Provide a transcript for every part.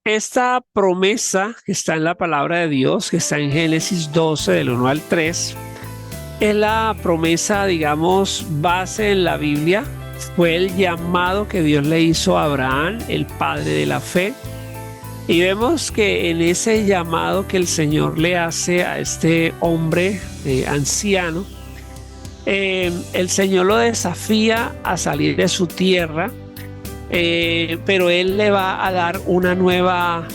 Esta promesa que está en la palabra de Dios, que está en Génesis 12, del 1 al 3, es la promesa, digamos, base en la Biblia. Fue el llamado que Dios le hizo a Abraham, el padre de la fe. Y vemos que en ese llamado que el Señor le hace a este hombre anciano, el Señor lo desafía a salir de su tierra, pero Él le va a dar una nueva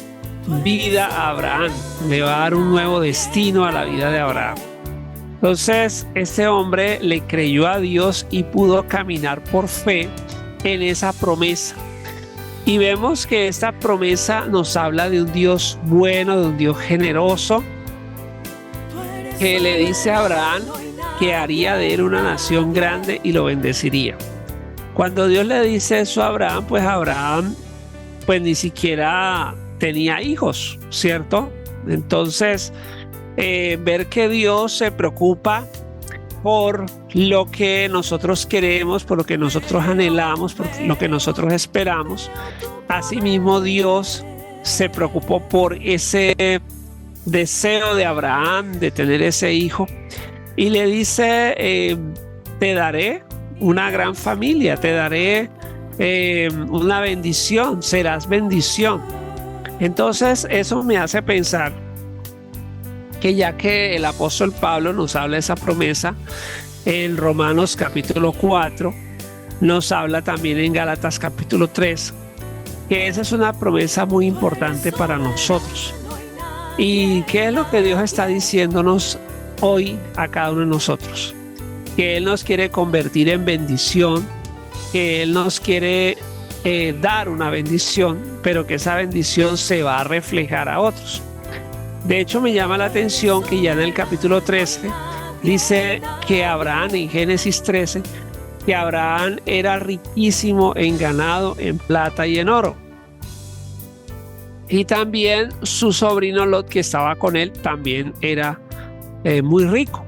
vida a Abraham, le va a dar un nuevo destino a la vida de Abraham. Entonces, este hombre le creyó a Dios y pudo caminar por fe en esa promesa. Y vemos que esta promesa nos habla de un Dios bueno, de un Dios generoso, que le dice a Abraham que haría de él una nación grande y lo bendeciría. Cuando Dios le dice eso a Abraham, pues ni siquiera tenía hijos, ¿cierto? Entonces, ver que Dios se preocupa por lo que nosotros queremos, por lo que nosotros anhelamos, por lo que nosotros esperamos. Asimismo, Dios se preocupó por ese deseo de Abraham de tener ese hijo y le dice, te daré una gran familia, te daré una bendición, serás bendición. Entonces eso me hace pensar que ya que el apóstol Pablo nos habla de esa promesa en Romanos capítulo 4, nos habla también en Gálatas capítulo 3, que esa es una promesa muy importante para nosotros. ¿Y qué es lo que Dios está diciéndonos hoy a cada uno de nosotros? Que Él nos quiere convertir en bendición, que Él nos quiere dar una bendición, pero que esa bendición se va a reflejar a otros. De hecho, me llama la atención que ya en el capítulo 13 dice que Abraham, en Génesis 13, que Abraham era riquísimo en ganado, en plata y en oro. Y también su sobrino Lot, que estaba con él, también era muy rico.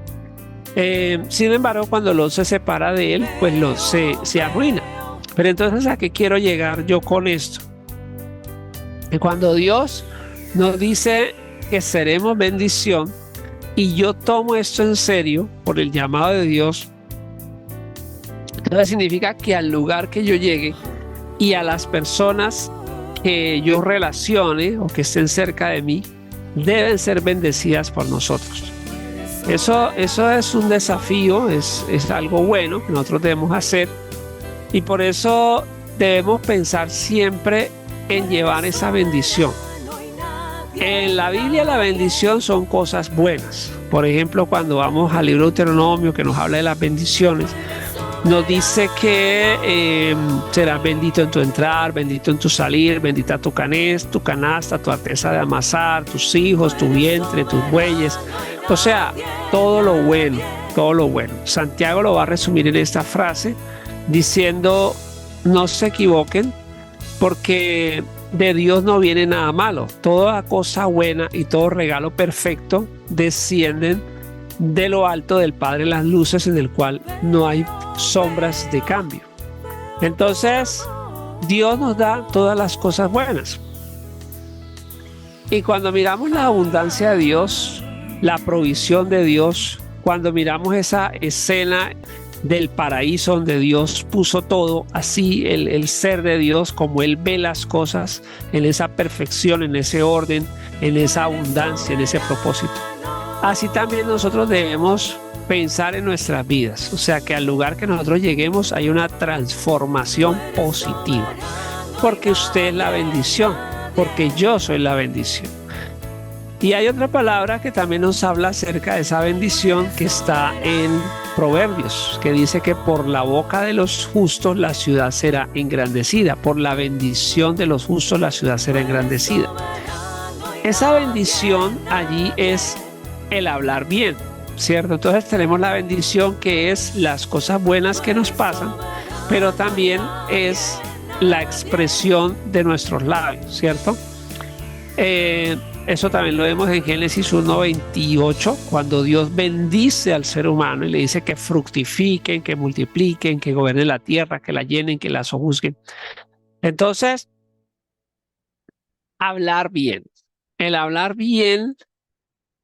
Sin embargo, cuando Lot se separa de él, pues Lot se arruina. Pero entonces, ¿a qué quiero llegar yo con esto? Que cuando Dios nos dice que seremos bendición y yo tomo esto en serio por el llamado de Dios, entonces significa que al lugar que yo llegue y a las personas que yo relacione o que estén cerca de mí deben ser bendecidas por nosotros. Eso es un desafío, es algo bueno que nosotros debemos hacer y por eso debemos pensar siempre en llevar esa bendición. En la Biblia la bendición son cosas buenas. Por ejemplo, cuando vamos al libro de Deuteronomio que nos habla de las bendiciones, nos dice que serás bendito en tu entrar, bendito en tu salir, bendita tu canasta, tu arteza de amasar, tus hijos, tu vientre, tus bueyes. O sea, todo lo bueno, todo lo bueno. Santiago lo va a resumir en esta frase diciendo, no se equivoquen, porque de Dios no viene nada malo. Toda cosa buena y todo regalo perfecto descienden de lo alto del Padre de las luces, en el cual no hay sombras de cambio. Entonces, Dios nos da todas las cosas buenas. Y cuando miramos la abundancia de Dios, la provisión de Dios, cuando miramos esa escena del paraíso donde Dios puso todo, así el ser de Dios, como Él ve las cosas, en esa perfección, en ese orden, en esa abundancia, en ese propósito. Así también nosotros debemos pensar en nuestras vidas, o sea que al lugar que nosotros lleguemos hay una transformación positiva, porque usted es la bendición, porque yo soy la bendición. Y hay otra palabra que también nos habla acerca de esa bendición que está en Proverbios, que dice que por la boca de los justos la ciudad será engrandecida, por la bendición de los justos la ciudad será engrandecida. Esa bendición allí es el hablar bien, ¿cierto? Entonces tenemos la bendición que es las cosas buenas que nos pasan, pero también es la expresión de nuestros labios, ¿cierto? Eso también lo vemos en Génesis 1:28, cuando Dios bendice al ser humano y le dice que fructifiquen, que multipliquen, que gobiernen la tierra, que la llenen, que la sojuzguen. Entonces, hablar bien. El hablar bien,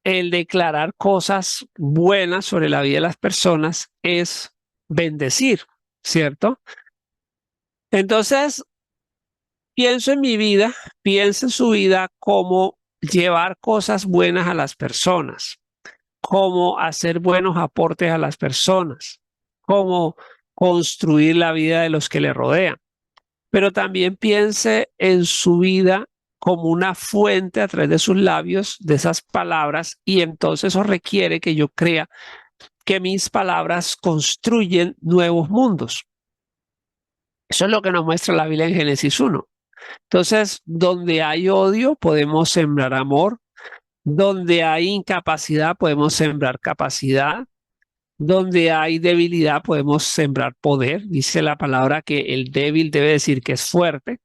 el declarar cosas buenas sobre la vida de las personas es bendecir, ¿cierto? Entonces, pienso en mi vida, pienso en su vida como llevar cosas buenas a las personas, como hacer buenos aportes a las personas, como construir la vida de los que le rodean. Pero también piense en su vida como una fuente a través de sus labios, de esas palabras, y entonces eso requiere que yo crea que mis palabras construyen nuevos mundos. Eso es lo que nos muestra la Biblia en Génesis 1. Entonces, donde hay odio, podemos sembrar amor. Donde hay incapacidad, podemos sembrar capacidad. Donde hay debilidad, podemos sembrar poder. Dice la palabra que el débil debe decir que es fuerte.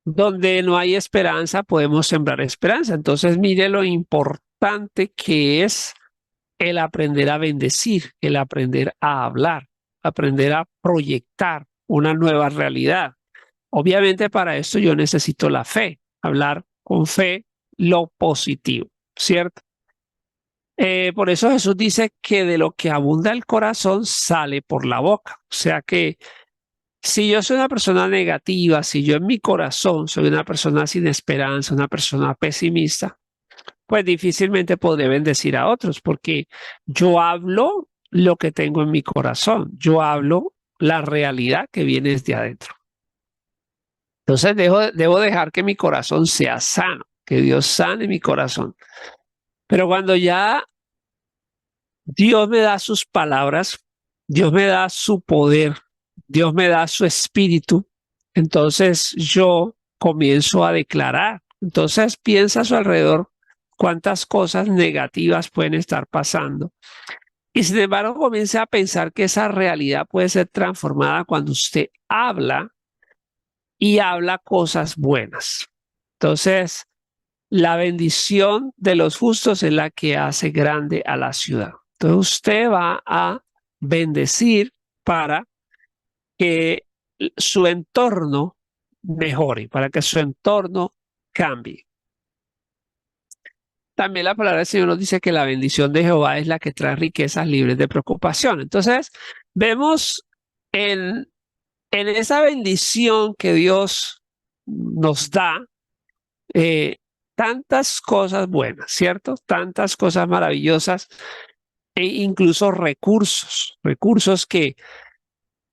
Donde no hay esperanza, podemos sembrar esperanza. Entonces, mire lo importante que es el aprender a bendecir, el aprender a hablar, aprender a proyectar una nueva realidad. Obviamente para esto yo necesito la fe, hablar con fe lo positivo, ¿cierto? Por eso Jesús dice que de lo que abunda el corazón sale por la boca. O sea que si yo soy una persona negativa, si yo en mi corazón soy una persona sin esperanza, una persona pesimista, pues difícilmente podré bendecir a otros porque yo hablo lo que tengo en mi corazón, yo hablo la realidad que viene desde adentro. Entonces debo dejar que mi corazón sea sano, que Dios sane mi corazón. Pero cuando ya Dios me da sus palabras, Dios me da su poder, Dios me da su espíritu, entonces yo comienzo a declarar. Entonces piensa a su alrededor cuántas cosas negativas pueden estar pasando. Y sin embargo comienza a pensar que esa realidad puede ser transformada cuando usted habla y habla cosas buenas. Entonces, la bendición de los justos es la que hace grande a la ciudad. Entonces usted va a bendecir para que su entorno mejore, para que su entorno cambie. También la palabra del Señor nos dice que la bendición de Jehová es la que trae riquezas libres de preocupación. Entonces, vemos en esa bendición que Dios nos da, eh, tantas cosas buenas, ¿cierto? Tantas cosas maravillosas e incluso recursos que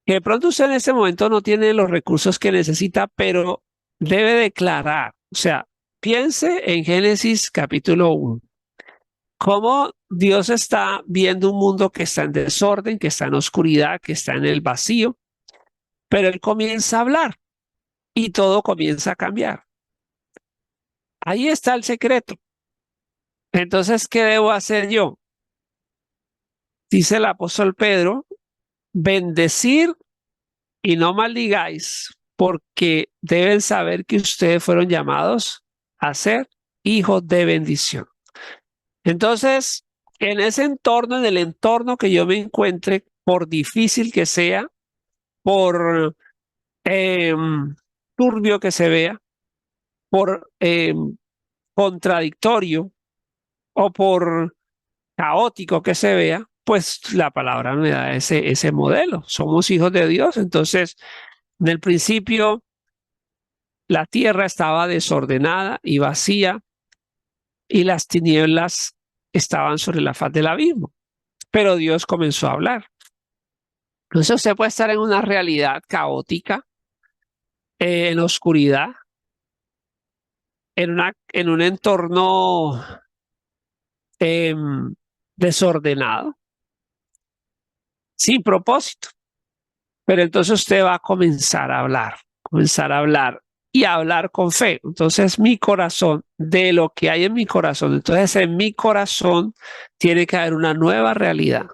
de pronto usted en este momento no tiene los recursos que necesita, pero debe declarar, o sea, piense en Génesis capítulo 1, cómo Dios está viendo un mundo que está en desorden, que está en oscuridad, que está en el vacío, pero Él comienza a hablar y todo comienza a cambiar. Ahí está el secreto. Entonces, ¿qué debo hacer yo? Dice el apóstol Pedro, bendecir y no maldigáis, porque deben saber que ustedes fueron llamados a ser hijos de bendición. Entonces, en ese entorno, en el entorno que yo me encuentre, por difícil que sea, por turbio que se vea, por contradictorio o por caótico que se vea, pues la palabra me da ese modelo. Somos hijos de Dios, entonces en el principio la tierra estaba desordenada y vacía y las tinieblas estaban sobre la faz del abismo, pero Dios comenzó a hablar. Entonces usted puede estar en una realidad caótica, en oscuridad, en un entorno eh, desordenado, sin propósito. Pero entonces usted va a comenzar a hablar y a hablar con fe. Entonces mi corazón, de lo que hay en mi corazón, entonces en mi corazón tiene que haber una nueva realidad.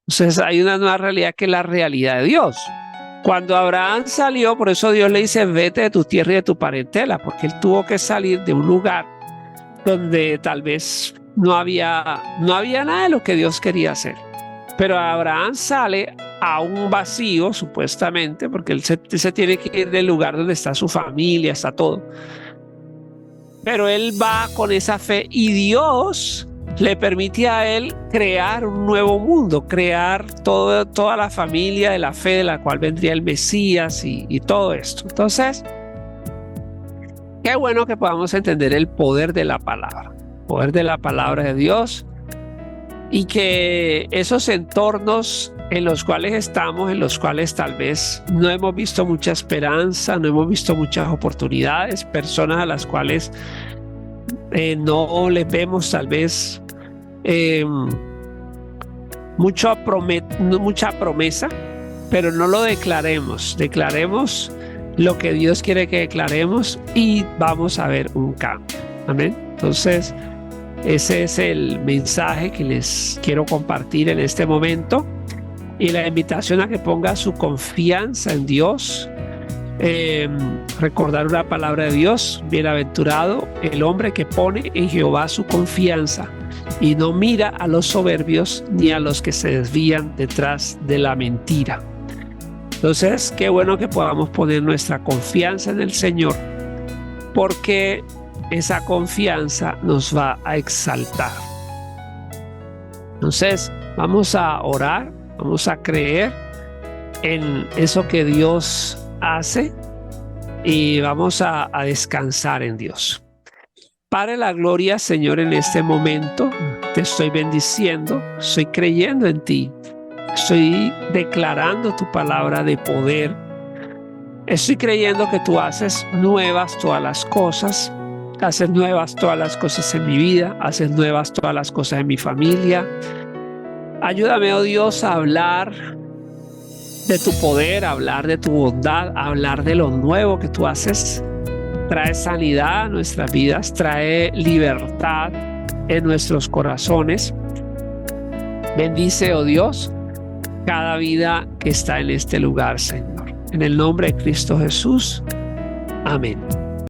Entonces hay una nueva realidad que es la realidad de Dios. Cuando Abraham salió, por eso Dios le dice, vete de tu tierra y de tu parentela, porque él tuvo que salir de un lugar donde tal vez no había nada de lo que Dios quería hacer. Pero Abraham sale a un vacío, supuestamente, porque él se tiene que ir del lugar donde está su familia, está todo. pero él va con esa fe y Dios le permite a él crear un nuevo mundo, crear toda la familia de la fe de la cual vendría el Mesías y todo esto. Entonces, qué bueno que podamos entender el poder de la palabra de Dios, y que esos entornos en los cuales estamos, en los cuales tal vez no hemos visto mucha esperanza, no hemos visto muchas oportunidades, personas a las cuales no les vemos tal vez mucha promesa, pero no lo declaremos lo que Dios quiere que declaremos y vamos a ver un cambio. Amén. Entonces, ese es el mensaje que les quiero compartir en este momento, y la invitación a que ponga su confianza en Dios. Recordar una palabra de Dios: bienaventurado el hombre que pone en Jehová su confianza y no mira a los soberbios ni a los que se desvían detrás de la mentira. Entonces, qué bueno que podamos poner nuestra confianza en el Señor, porque esa confianza nos va a exaltar. Entonces, vamos a orar, vamos a creer en eso que Dios hace y vamos a descansar en Dios. Padre de la gloria, Señor, en este momento te estoy bendiciendo, estoy creyendo en ti, estoy declarando tu palabra de poder, estoy creyendo que tú haces nuevas todas las cosas. Haces nuevas todas las cosas en mi vida, haces nuevas todas las cosas en mi familia. Ayúdame, oh Dios, a hablar de tu poder, a hablar de tu bondad, a hablar de lo nuevo que tú haces. Trae sanidad a nuestras vidas, trae libertad en nuestros corazones. Bendice, oh Dios, cada vida que está en este lugar, Señor. En el nombre de Cristo Jesús. Amén.